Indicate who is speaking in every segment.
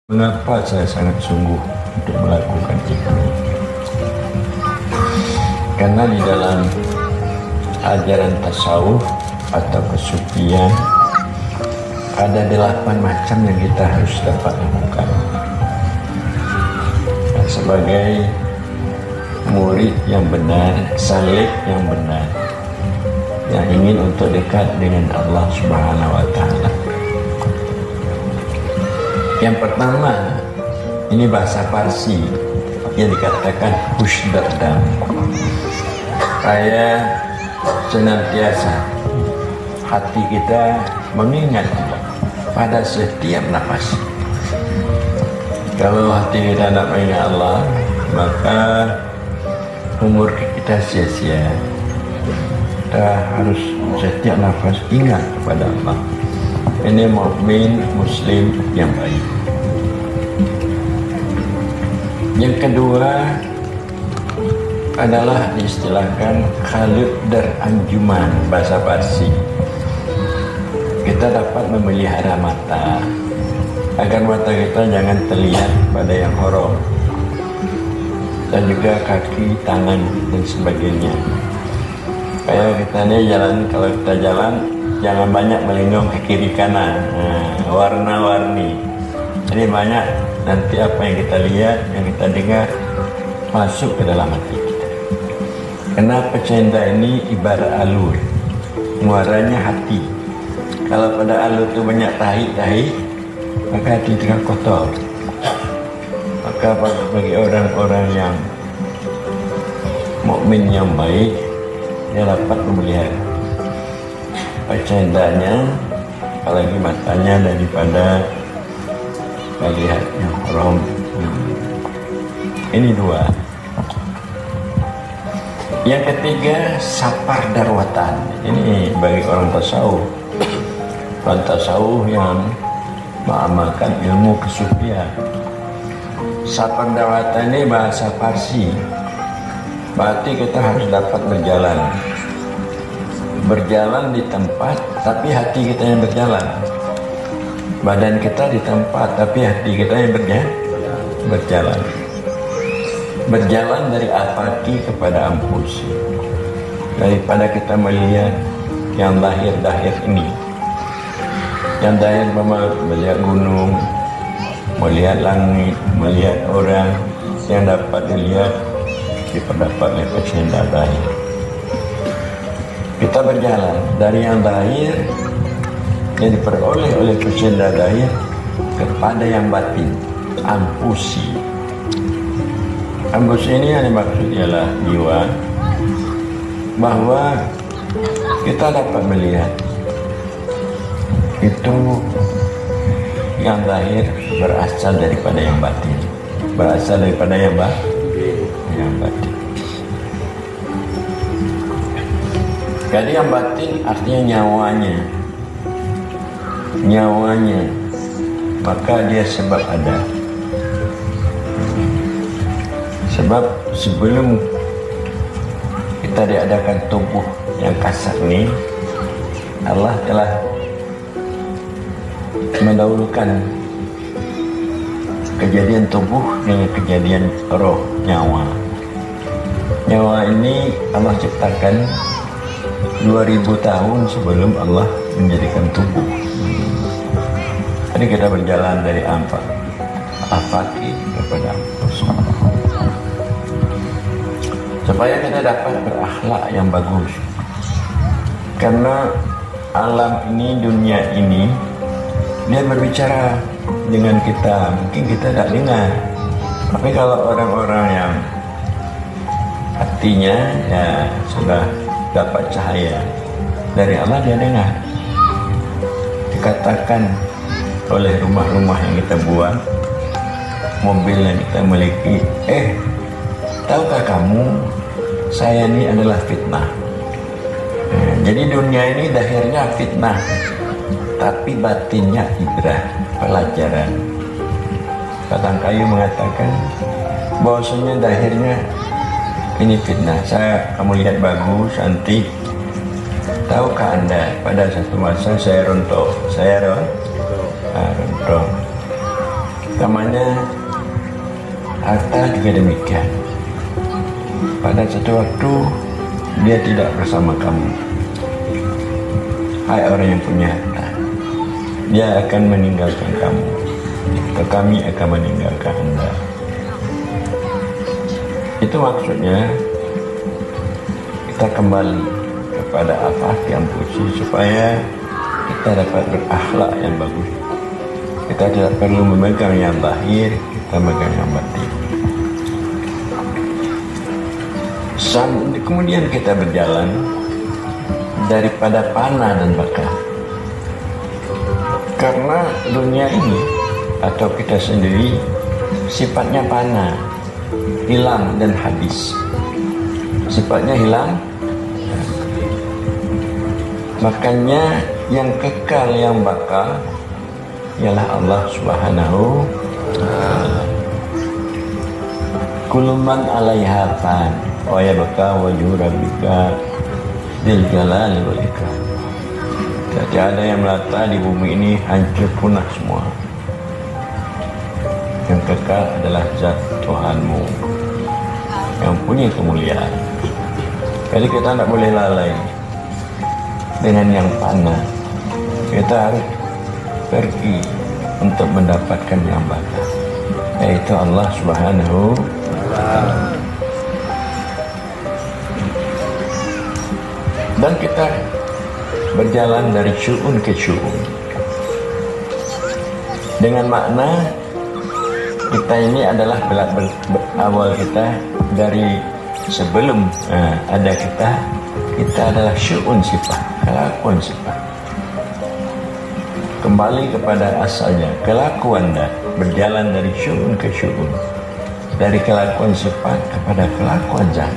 Speaker 1: Mengapa saya sangat sungguh untuk melakukan ini? Karena di dalam ajaran tasawuf atau kesufian ada 8 macam yang kita harus dapat lakukan. Dan sebagai murid yang benar, salik yang benar, yang ingin untuk dekat dengan Allah Subhanahu wa Ta'ala. Yang pertama, ini bahasa Parsi yang dikatakan husdardam. Saya senantiasa hati kita mengingat pada setiap nafas. Kalau hati kita tidak mengingat Allah, maka umur kita sia-sia. Kita harus setiap nafas ingat kepada Allah. Ini mukmin muslim yang baik. Yang kedua adalah diistilahkan khalid dar anjuman bahasa Parsi. Kita dapat memelihara mata agar mata kita jangan terlihat pada yang haram, dan juga kaki, tangan dan sebagainya. Kayak kita ini jalan, kalau kita jalan jangan banyak melengong ke kiri kanan, warna-warni. Jadi banyak nanti apa yang kita lihat, yang kita dengar masuk ke dalam hati kita. Karena pecenda ini ibarat alur, muaranya hati. Kalau pada alur itu banyak tahi, maka hati itu kan kotor. Maka bagi orang-orang yang mukmin yang baik, dia dapat memelihara pecendanya, apalagi matanya, daripada melihat yang haram. Ini dua. Yang ketiga, sapar darwatan. Ini bagi orang tasawuf. Orang tasawuf yang mengamalkan ilmu kesufian. Sapar darwatan ini bahasa Parsi. Berarti kita harus dapat berjalan di tempat, tapi hati kita yang berjalan. Badan kita di tempat, tapi hati kita yang berjalan. Berjalan dari afaki kepada ampusi. Daripada kita melihat yang lahir-lahir ini. Yang lahir melihat gunung, melihat langit, melihat orang, yang dapat dilihat diperdapat oleh pecenda lahir. Kita berjalan dari yang lahir yang diperoleh oleh pecenda lahir kepada yang batin, ampusi. Ampusi ini yang dimaksud ialah jiwa, bahwa kita dapat melihat itu yang lahir berasal daripada yang batin, berasal daripada yang batin. Jadi yang batin artinya nyawanya, maka dia sebab ada. Sebab sebelum kita diadakan tubuh yang kasar ini, Allah telah mendahulukan kejadian tubuh dengan kejadian roh, nyawa. Nyawa ini Allah ciptakan 2000 tahun sebelum Allah menjadikan tubuh. Jadi kita berjalan dari afaki kepada ampus, supaya kita dapat berakhlak yang bagus. Karena alam ini, dunia ini, dia berbicara dengan kita, mungkin kita tak dengar. Tapi kalau orang-orang yang hatinya ya sudah dapat cahaya dari Allah, dia dengar. Dikatakan oleh rumah-rumah yang kita buat, mobil yang kita miliki, tahukah kamu saya ini adalah fitnah. Jadi dunia ini lahirnya fitnah, tapi batinnya ibrah, pelajaran. Batang kayu mengatakan bahwasanya lahirnya ini fitnah. Kamu lihat bagus, cantik. Tahukah Anda pada satu masa saya rontok. Namanya harta juga demikian. Pada satu waktu dia tidak bersama kamu. Hai orang yang punya harta, dia akan meninggalkan kamu, atau kami akan meninggalkan Anda. Itu maksudnya kita kembali kepada al-Fatih yang puji supaya kita dapat berakhlak yang bagus. Kita tidak perlu memegang yang lahir, kita memegang yang batin. Kemudian kita berjalan daripada panah dan baka. Karena dunia ini atau kita sendiri sifatnya panah, hilang dan habis. Sifatnya hilang. Makanya yang kekal, yang bakal ialah Allah Subhanahu wa ta'ala. Kullu man 'alaiha fan wa yabqa wajhu rabbika dzil jalali wal ikram. Tidak ada yang melata di bumi ini, hancur punah semua. Yang kekal adalah zat Tuhanmu yang punya kemuliaan. Jadi kita tidak boleh lalai dengan yang fana. Kita harus pergi untuk mendapatkan yang bakal, yaitu Allah Subhanahu wa ta'ala. Dan kita berjalan dari syu'un ke syu'un dengan makna kita ini adalah awal kita dari sebelum ada kita adalah syu'un sifat, kelakuan sifat. Kembali kepada asalnya, kelakuan dah berjalan dari syu'un ke syu'un, dari kelakuan sifat kepada kelakuan zat.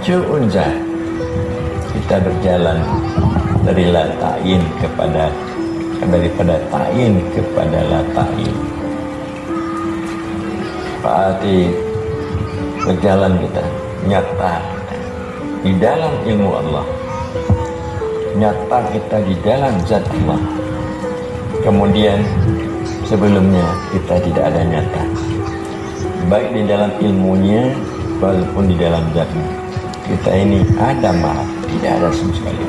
Speaker 1: Syu'un zat, kita berjalan dari la ta'in daripada ta'in kepada la ta'in. Berarti berjalan kita nyata di dalam ilmu Allah, nyata kita di dalam zat Allah. Kemudian sebelumnya kita tidak ada nyata, baik di dalam ilmunya walaupun di dalam zatnya. Kita ini ada maaf, tidak ada sama sekali.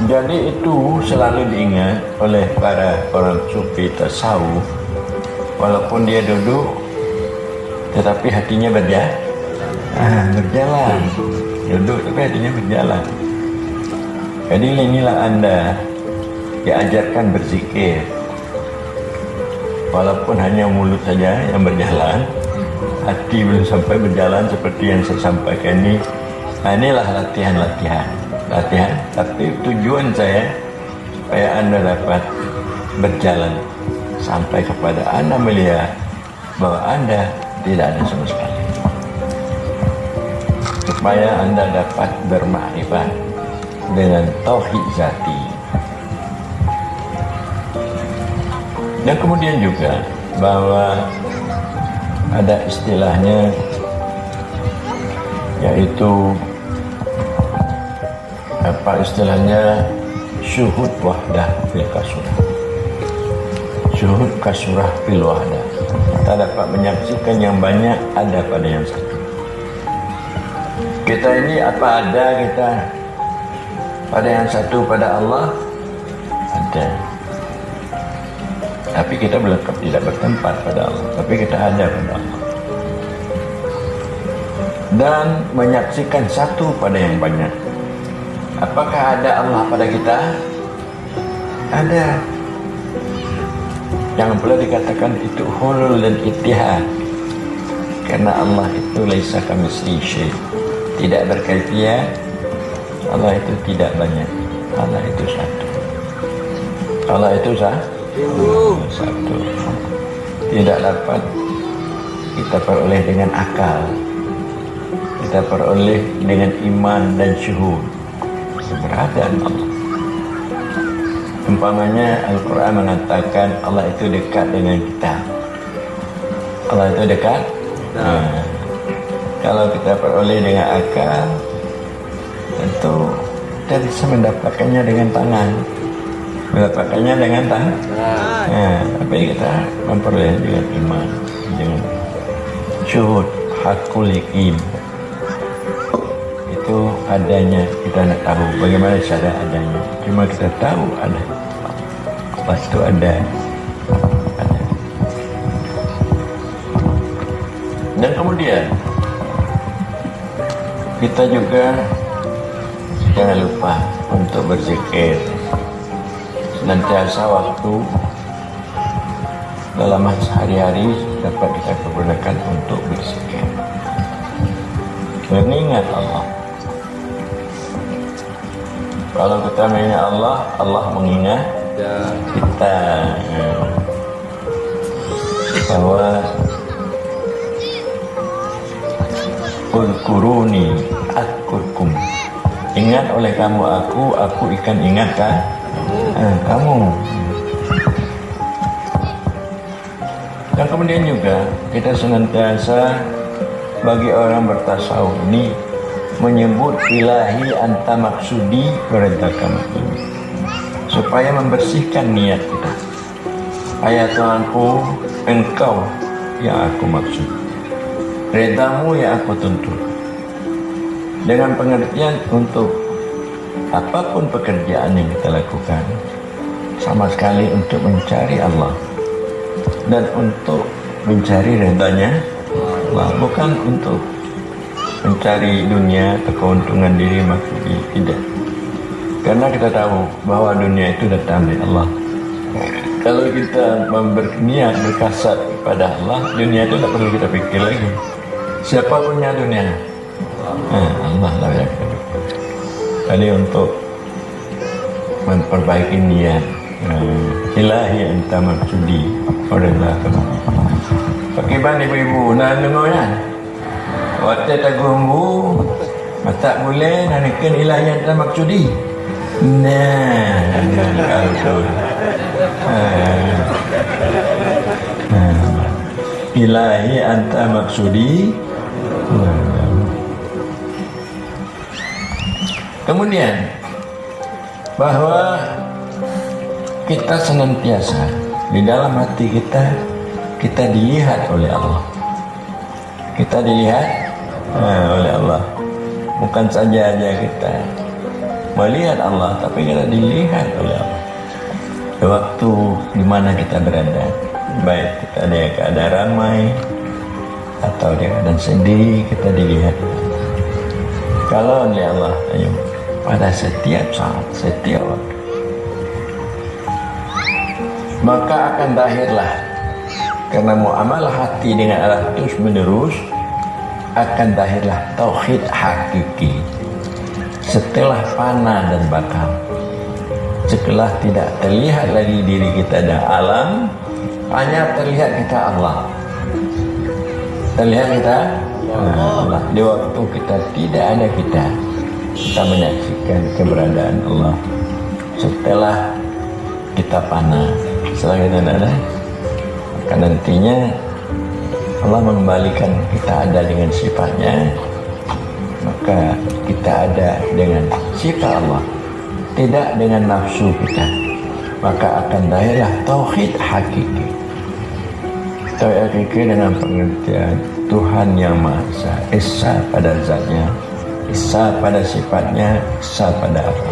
Speaker 1: Jadi itu selalu diingat oleh para orang sufi tasawuf. Walaupun dia duduk, tetapi hatinya berjalan. Duduk tapi hatinya berjalan. Jadi inilah Anda diajarkan berzikir. Walaupun hanya mulut saja yang berjalan, hati belum sampai berjalan seperti yang saya sampaikan ini. Nah, inilah latihan. Tapi tujuan saya supaya Anda dapat berjalan sampai kepada Anda melihat bahwa Anda tidak ada sama sekali, supaya Anda dapat bermakrifat dengan tauhid zati. Dan kemudian juga bahwa ada istilahnya, yaitu syuhud wahdah fil kasurah. Syuhud kasurah fil wahdah. Kita dapat menyaksikan yang banyak ada pada yang satu. Kita ini apa ada kita pada yang satu, pada Allah ada. Tapi kita tidak bertempat pada Allah, tapi kita ada pada Allah. Dan menyaksikan satu pada yang banyak. Apakah ada Allah pada kita? Ada. Jangan pula dikatakan itu hulul dan ittihad. Karena Allah itu laisa kamitslihi syai', tidak berkaifiat. Allah itu tidak banyak. Allah itu satu. Allah itu satu. Tidak dapat kita peroleh dengan akal. Kita peroleh dengan iman dan syuhud keberadaan Allah. Umpamanya Al-Quran mengatakan Allah itu dekat dengan kita. Allah itu dekat. Kalau kita peroleh dengan akal, tentu kita bisa mendapatkannya dengan tangan. Mendapatkannya dengan tangan. Tapi kita memperoleh dengan iman, dengan syuhud hakul yakin. Itu adanya, kita nak tahu bagaimana cara adanya. Cuma kita tahu ada, lepas itu ada. Dan kemudian kita juga jangan lupa untuk berzikir. Senantiasa waktu dalam sehari-hari dapat kita gunakan untuk berzikir, mengingat Allah. Kalau kita mengingat Allah, Allah mengingat kita. Bahwa Udkuruni adkurkum, ingat oleh kamu aku ikan ingatkan kamu. Dan kemudian juga kita senantiasa bagi orang bertasawuf ini menyebut ilahi anta maksudi beredakam ini, supaya membersihkan niat kita. Ayat Tuhanku, engkau yang aku maksud, redamu yang aku tuntut. Dengan pengertian untuk apapun pekerjaan yang kita lakukan, sama sekali untuk mencari Allah dan untuk mencari redanya Allah, bukan untuk mencari dunia atau keuntungan diri maksudnya, tidak. Karena kita tahu bahwa dunia itu datang dari Allah. Kalau kita berniat berkasat kepada Allah, dunia itu tak perlu kita pikir lagi. Siapa punya dunia? Allah lah yang kita pikir. Jadi untuk memperbaiki niat, ilahi anta maksudi adalah kamu. Pakiban ibu-ibu nak dengar kan? Waktu tagumbu mata boleh nanakan ilahi anta maksudi. Nah, kalau ilahi anta maksudi. Kemudian bahwa kita senantiasa di dalam hati kita dilihat oleh Allah. Kita dilihat oleh Allah. Bukan saja kita melihat Allah, tapi kita dilihat oleh Allah. Waktu di mana kita berada, baik kita ada keadaan ramai atau di keadaan sedih, kita dilihat. Kalau oleh Allah, pada setiap saat, setiap waktu, maka akan lahirlah, karena muamalah hati dengan Allah terus menerus, akan lahirlah tauhid hakiki. Setelah fana dan bakal, setelah tidak terlihat lagi diri kita dan alam, hanya terlihat kita Allah. Terlihat kita Allah. Di waktu kita tidak ada kita menyaksikan keberadaan Allah. Setelah kita fana, setelah kita tidak ada, maka nantinya Allah mengembalikan kita ada dengan sifatnya. Maka kita ada dengan sifat Allah, tidak dengan nafsu kita. Maka akan lahirlah tauhid hakiki. Tauhid hakiki dengan pengertian Tuhan yang Maha Esa, Esa pada zatnya, Esa pada sifatnya, Esa pada apa.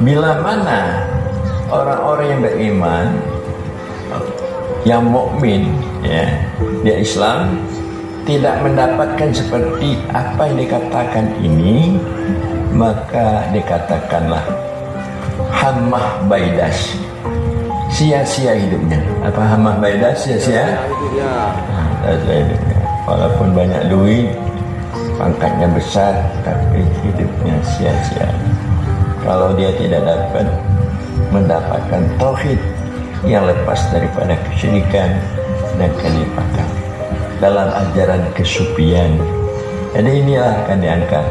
Speaker 1: Bila mana orang-orang yang beriman, yang mukmin, ya, dia Islam, tidak mendapatkan seperti apa yang dikatakan ini, maka dikatakanlah hammah baidas, sia-sia hidupnya. Apa hammah baidas? Sia-sia hidupnya. Walaupun banyak duit, pangkatnya besar, tapi hidupnya sia-sia. Kalau dia tidak dapat mendapatkan tauhid yang lepas daripada kesyirikan dan kenifaqan dalam ajaran kesufian. Jadi inilah akan diangkat